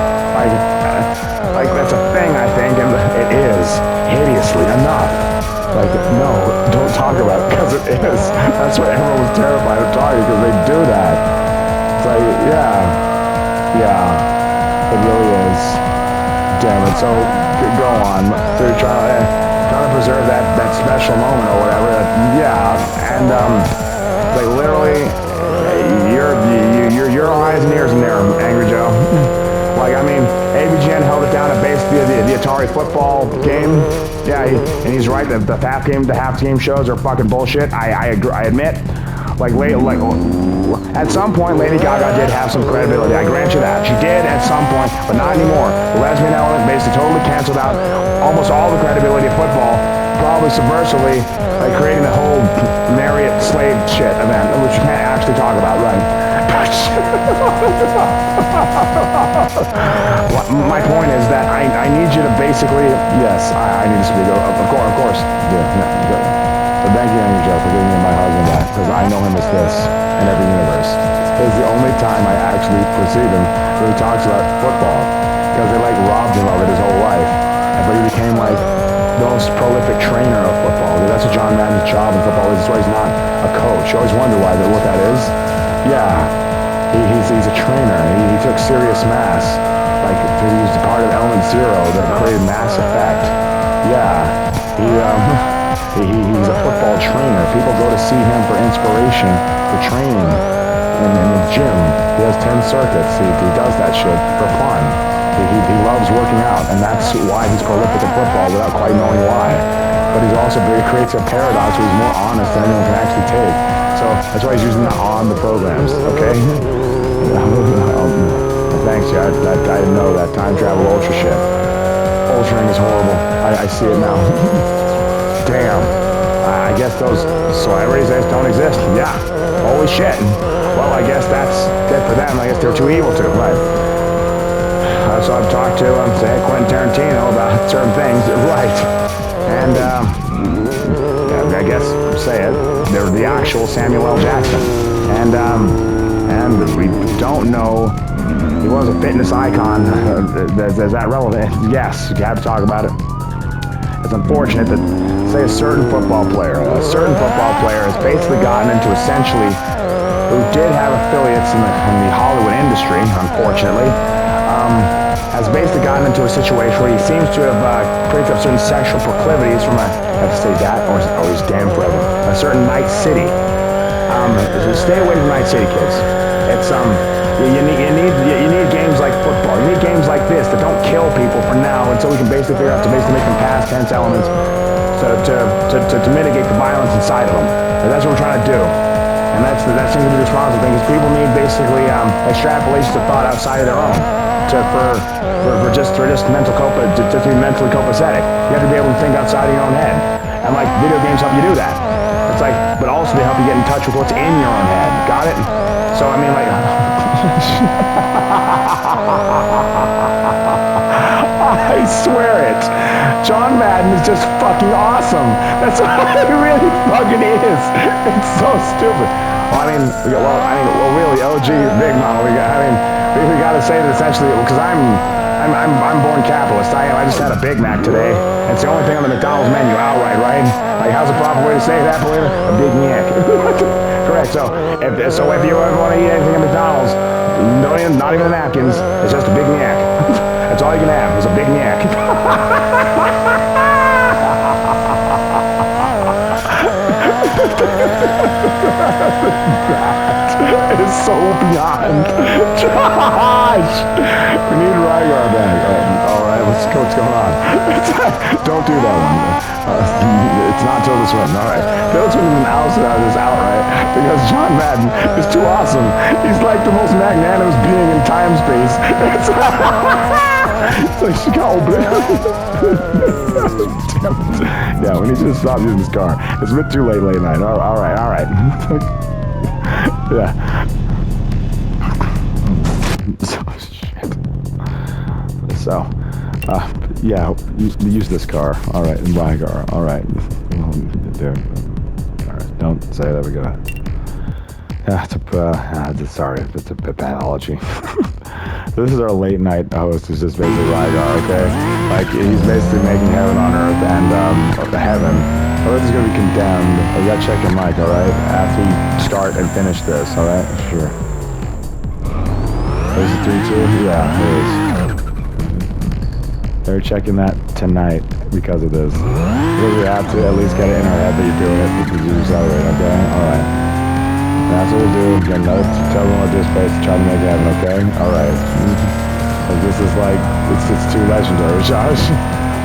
Like that's a thing, I think, and it is hideously enough. Like, no, don't talk about it because it is. That's why everyone was terrified of talking because they do that. It's like, yeah, it really is. Damn it. So go on. They're trying to preserve that special moment or whatever. And like literally, your eyes and ears in there, Angry Joe. Like, I mean, AVGN held it down at basically the Atari football game. Yeah, and he's right. The half game shows are fucking bullshit. I admit. Like at some point, Lady Gaga did have some credibility. I grant you that. She did at some point, but not anymore. The lesbian element basically totally canceled out almost all the credibility of football, probably subversively, like creating the whole Marriott slave shit event, which you can't actually talk about, right? My point is that I need you to basically, yes, I need to speak. Of course. Yeah, but thank you, Angry Joe, for giving me my husband that, because I know him as this in every universe. It's the only time I actually perceive him when he talks about football, because they like robbed him of it his whole life. But he became like the most prolific trainer of football. That's what John Madden's job in football is. That's why he's not a coach. You always wonder what that is. Yeah, he's a trainer. He took serious mass. Like, he was a part of Element Zero that created Mass Effect. Yeah, he's a football trainer. People go to see him for inspiration, for training. In the gym, he has 10 circuits. He does that shit for fun. He loves working out, and that's why he's prolific in football without quite knowing why. But he creates a paradox where he's more honest than anyone can actually take. So that's why he's using that on the programs, okay? Thanks, yeah, I didn't know that time travel ultra shit. Ultraing is horrible. I see it now. Damn. I guess those celebrities don't exist. Yeah. Holy shit. Well, I guess that's good for them. I guess they're too evil to, right? So I've talked to, say, Quentin Tarantino about certain things, right? And, I guess, say it, they're the actual Samuel L. Jackson. And we don't know, he was a fitness icon. Is that relevant? Yes, you have to talk about it. It's unfortunate that, say, a certain football player has basically gotten into essentially, who did have affiliates in the Hollywood industry, unfortunately, has basically gotten into a situation where he seems to have picked up certain sexual proclivities from I have to say that, or he's damned forever, a certain Night City. So stay away from Night City, kids. It's you need games like football. You need games like this that don't kill people for now, until we can basically figure out to basically make them past tense elements to mitigate the violence inside of them. And that's what we're trying to do. And that seems to be the responsible thing, is people need basically extrapolations of thought outside of their own. For just mental to be mentally copacetic. You have to be able to think outside of your own head. And like video games help you do that. It's like, but also they help you get in touch with what's in your own head. Got it? So I mean, like, I swear it. John Madden is just fucking awesome. That's what it really fucking is. It's so stupid. Well, really, OG Big Mama. We got to say that essentially because I'm born capitalist. I just had a Big Mac today. It's the only thing on the McDonald's menu outright, right? Like, how's the proper way to say that, Polina? A Big Mac. Correct. So if you ever want to eat anything at McDonald's, not even the napkins. It's just a Big Mac. That's all you can have. It's a Big Mac. That is so beyond. Josh! We need Rygar back. Alright, let's go. What's going on? Don't do that one. It's not Tilda Swinton. Alright. Tilda Swinton is outright because John Madden is too awesome. He's like the most magnanimous being in time space. It's like Chicago. Yeah, we need you to stop using this car. It's a bit too late night. Alright. Yeah. So, yeah, use this car. Alright, and Rygar. Alright. Alright, don't say that. We go. Sorry, it's a pathology. This is our late night host. Is just basically Rygar, okay? Like, he's basically making heaven on earth and, heaven. Earth is gonna be condemned. You gotta check your mic, alright? After you start and finish this, alright? Sure. Is it 3-2? Yeah, it is. They're checking that tonight because of this. Because we have to at least get it in our head that you're doing it because you accelerate, okay? Alright. That's what we'll do. Get another tell them what this place to try to make heaven, okay? Alright. This is like, it's too legendary, Josh.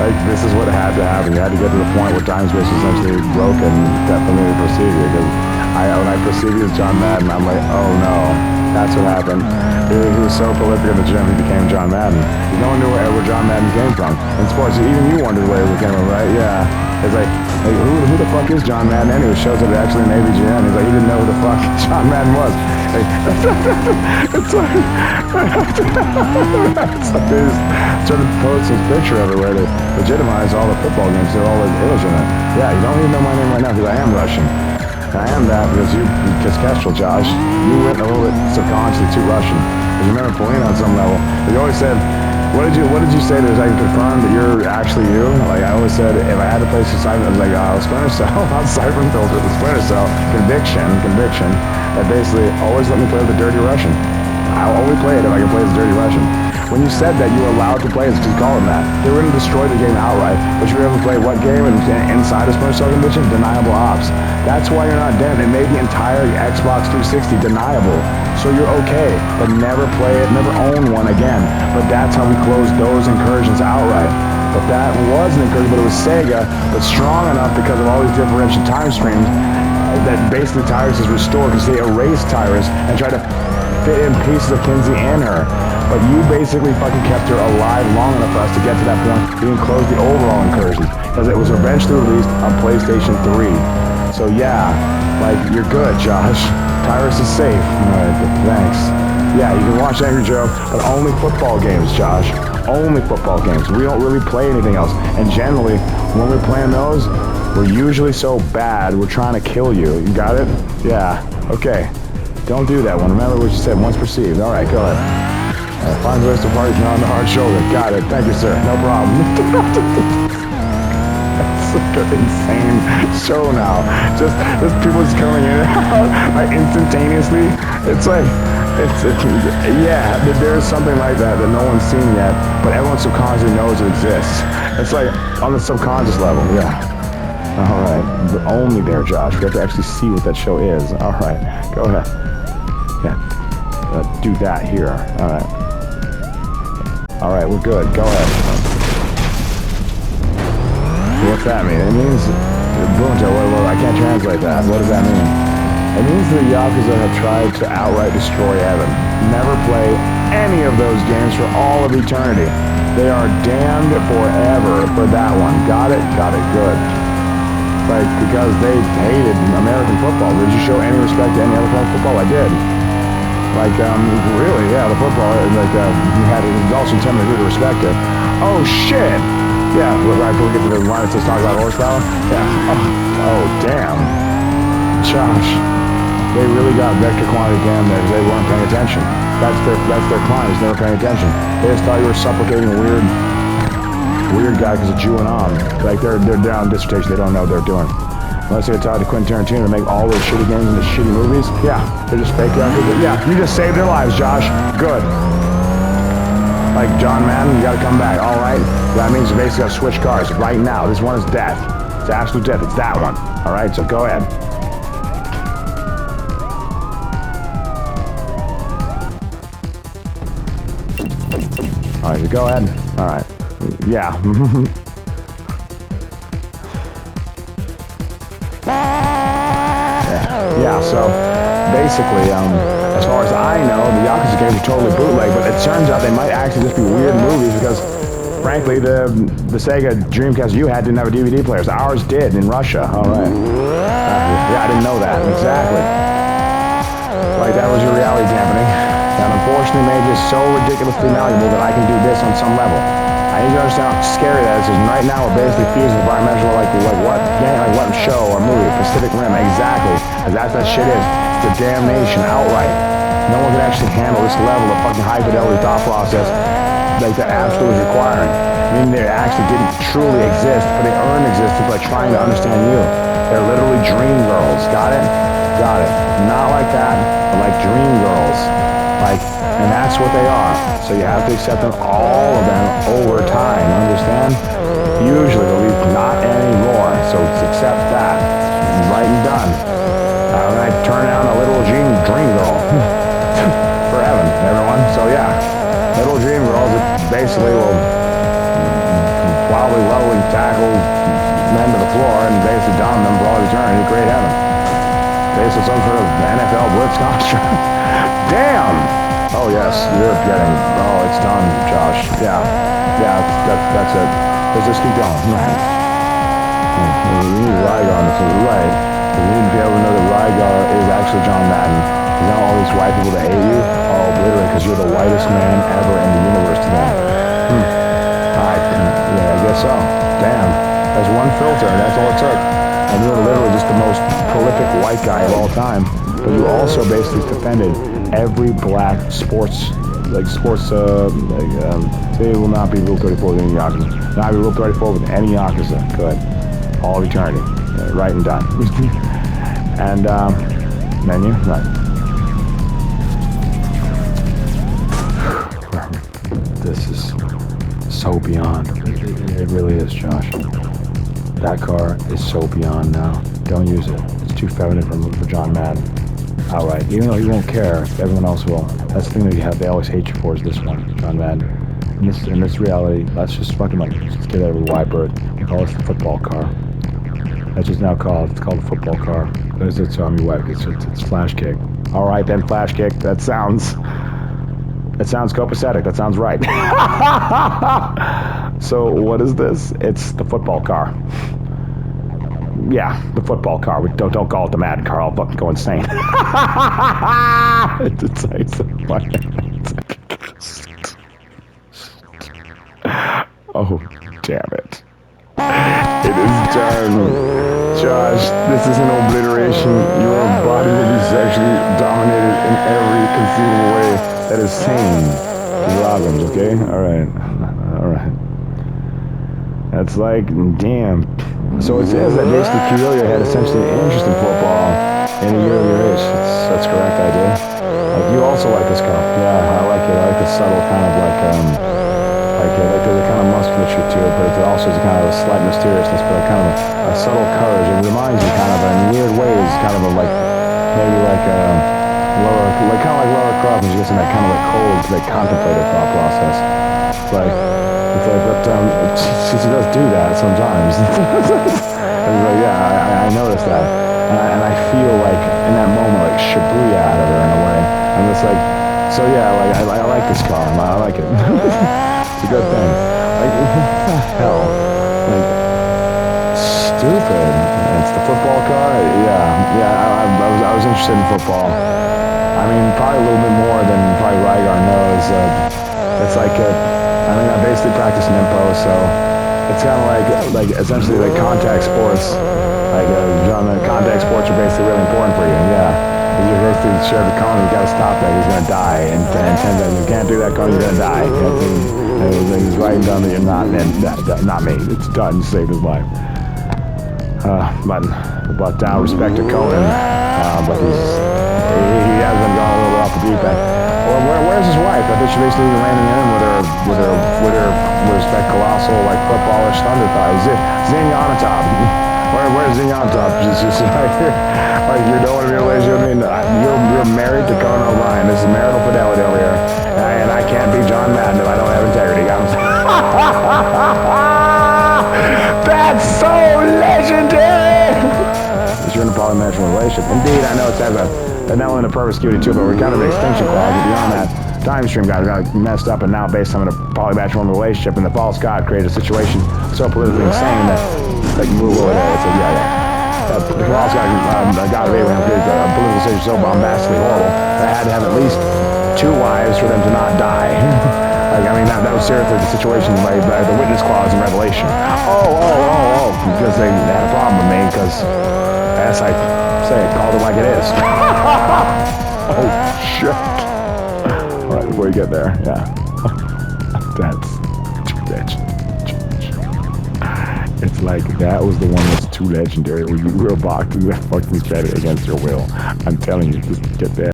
Like, this is what had to happen. You had to get to the point where time space was essentially broken definitely to perceive you. Because when I perceive you as John Madden, I'm like, oh no, that's what happened. He was so prolific in the gym, he became John Madden. No one knew where John Madden came from. In sports, even you wondered where he came from, right? Yeah. It's like who the fuck is John Madden anyway? Shows up actually in AVGN. He's like, he didn't know who the fuck John Madden was. Like, it's like, they just started posting his picture everywhere to legitimize all the football games. They're all illegitimate. Yeah, you don't even know my name right now because I am Russian. I am that because Kestrel, Josh, you went a little bit subconsciously too Russian. Because you remember Polina on some level. You always said, what did you say that I can confirm that you're actually you? Like, I always said, if I had to place a siphon, I was like, Splinter Cell, not Siphon Filter, the Splinter Cell, conviction, that basically always let me play with the Dirty Russian. I'll only play it if I can play as Dirty Russian. When you said that you were allowed to play it, just call him that. They were going to destroy the game outright, but you were able to play what game inside of Splinter Cell conviction? Deniable ops. That's why you're not dead. They made the entire Xbox 360 deniable. So you're okay, but never play it, never own one again. But that's how we closed those incursions outright. But that was an incursion, but it was Sega, but strong enough because of all these differential time streams that basically Tyrus is restored because they erased Tyrus and tried to fit in pieces of Kinsey and her. But you basically fucking kept her alive long enough for us to get to that point. You can close the overall incursions because it was eventually released on PlayStation 3. So yeah, like, you're good, Josh. Tyrus is safe. Alright, thanks. Yeah, you can watch Angry Joe, but only football games, Josh. Only football games. We don't really play anything else. And generally, when we're playing those, we're usually so bad, we're trying to kill you. You got it? Yeah. Okay. Don't do that one. Remember what you said, once perceived. Alright, go ahead. Find the rest of the party on the hard shoulder. Got it. Thank you, sir. No problem. That's like an insane show now. Just people just coming in and out like instantaneously. It's like, yeah, there's something like that no one's seen yet, but everyone subconsciously knows it exists. It's like on the subconscious level, yeah. All right, but only there, Josh. We have to actually see what that show is. All right, go ahead. Yeah, do that here. All right. All right, we're good. Go ahead. What's that mean? It means, I can't translate that. What does that mean? It means the Yakuza have tried to outright destroy Evan. Never play any of those games for all of eternity. They are damned forever for that one. Got it? Got it. Good. Like, because they hated American football. Did you show any respect to any other form of football? I did. Like, really, yeah, the football, like, you had it, also intended to respect it. Oh, shit. Yeah, right before we get to the line, let's talk about horsepower. Yeah. Oh, damn. Josh, they really got vector quantity damn there because they weren't paying attention. That's their client, is never paying attention. They just thought you were supplicating a weird guy because of Jewing on. Like, they're down dissertation, they don't know what they're doing. Unless they talk to Quentin Tarantino to make all those shitty games into shitty movies. Yeah, they're just fake records. Yeah, you just saved their lives, Josh. Good. Like John Madden, you gotta come back. All right? That means you basically gotta switch cars right now. This one is death. It's absolute death. It's that one. All right, so go ahead. All right, so go ahead. All right. Yeah. Yeah, so basically, as far as I know, the Yakuza games are totally bootleg, but it turns out they might actually just be weird movies because, frankly, the Sega Dreamcast you had didn't have a DVD player. So ours did in Russia. All right. Yeah, I didn't know that. Exactly. Like, that was your reality dampening. That unfortunately made you so ridiculously malleable that I can do this on some level. I need you to understand how scary that is, because right now we're basically fusing the biometrical like what game, like what show or movie, Pacific Rim, exactly. As that shit is. It's a damnation outright. No one can actually handle this level of fucking high fidelity thought process like that absolutely is requiring. I mean, they actually didn't truly exist, but they earned existence by trying to understand you. They're literally dream girls. Got it? Got it. Not like that, but like dream girls. Like, and that's what they are. So you have to accept them, all of them, over time, understand? Usually, at least not anymore. So accept that. Right and done. And I turn down a little dream girl. For heaven, everyone. So yeah, little dream girls that basically will probably leveling tackle men to the floor and basically down them for all eternity. Great heaven. Basically some sort of NFL blitz construct. Damn! Oh yes, you're getting, oh, it's done, Josh. Yeah, that's it. Let's just keep going. Right. We need Rygar on this, right. We need to be able to know that Rygar is actually John Madden. Is now all these white people that hate you are obliterated because you're the whitest man ever in the universe to them. Yeah, I guess so. Damn. There's one filter, and that's all it took. And you're literally just the most prolific white guy of all time. But you also basically defended every black sports, they will not be Rule 34 with any Yakuza. Not be Rule 34 with any Yakuza. Good. All of eternity. Right and done. And, menu? Right. This is so beyond. It really is, Josh. That car is so beyond now. Don't use it. It's too feminine for John Madden. Outright. Even though he won't care, everyone else will. That's the thing that you have. They always hate you for is this one, John Madden. In this reality, that's just fucking like, just get out of a whitebird. We call this the football car. That's just now called. It's called the football car. It's Army White. It's flash kick. All right then, flash kick. That sounds copacetic. That sounds right. So what is this? It's the football car. Yeah, the football car. Don't call it the Madden car. I'll fucking go insane. It's so funny. Oh, damn it. It is done. Josh, this is an obliteration. Your body will be sexually dominated in every conceivable way that is sane. Dragons, okay? Alright. That's like, damn. So it says that basically Kiryu had essentially an interest in football in a year of your age. That's correct, I did. Like, you also like this car. Yeah, I like it. I like the subtle kind of like there's a kind of musculature to it, but it also has a kind of a slight mysteriousness, but a kind of a subtle courage. It reminds me kind of in weird ways, kind of a like, maybe like kind of like Laura Croft when she gets in that kind of like cold, like contemplative thought process. But she does do that sometimes. And like, yeah, I noticed that. And I feel like in that moment, like Shibuya out of her in a way. I'm just like, so yeah, like I like this car. I like it. It's a good thing. Like, what the hell? Like, stupid. It's the football car? Yeah, I was interested in football. I mean, probably a little bit more than probably Rygar knows. It's like I mean, I basically practice an impo, so it's kind of like essentially like contact sports. Like, John, contact sports are basically really important for you. Yeah, if you basically share the cone, you got to stop that. He's gonna die in 10 seconds. You can't do that cone, you're gonna die. He's writing down that you're not, and not me. It's done. You saved his life. But respect to Conan, but he has been going a little bit off the deep end. Well, where's his wife? I think she basically landing in with respect colossal like footballish thunder thighs. Zinyanatop. Where's Zinyanatop? Just right here. Like you don't want to be in a relationship. I mean, you're married to Conan O'Brien. This is marital fidelity over here, and I can't be John Madden if I don't have integrity. That's so legendary! You're in a polymatrimonial relationship. Indeed, I know it has a not only a perspicuity too, but we're kind of an extinction clause. Beyond that, time stream got messed up, and now based on a polymatrimonial relationship, and the false god created a situation so politically insane that you move over there. So the false god of Abraham created a political situation so bombastically horrible that I had to have at least 2 wives for them to not die. Like, I mean, that was seriously the situation by the witness clause in Revelation. Because they had a problem with me, because, as I say, called it like it is. Oh, shit. All right, before you get there, yeah. That's too legendary. It's like, that was the one that's too legendary, where you were boxing that fucking fed against your will. I'm telling you, just get there.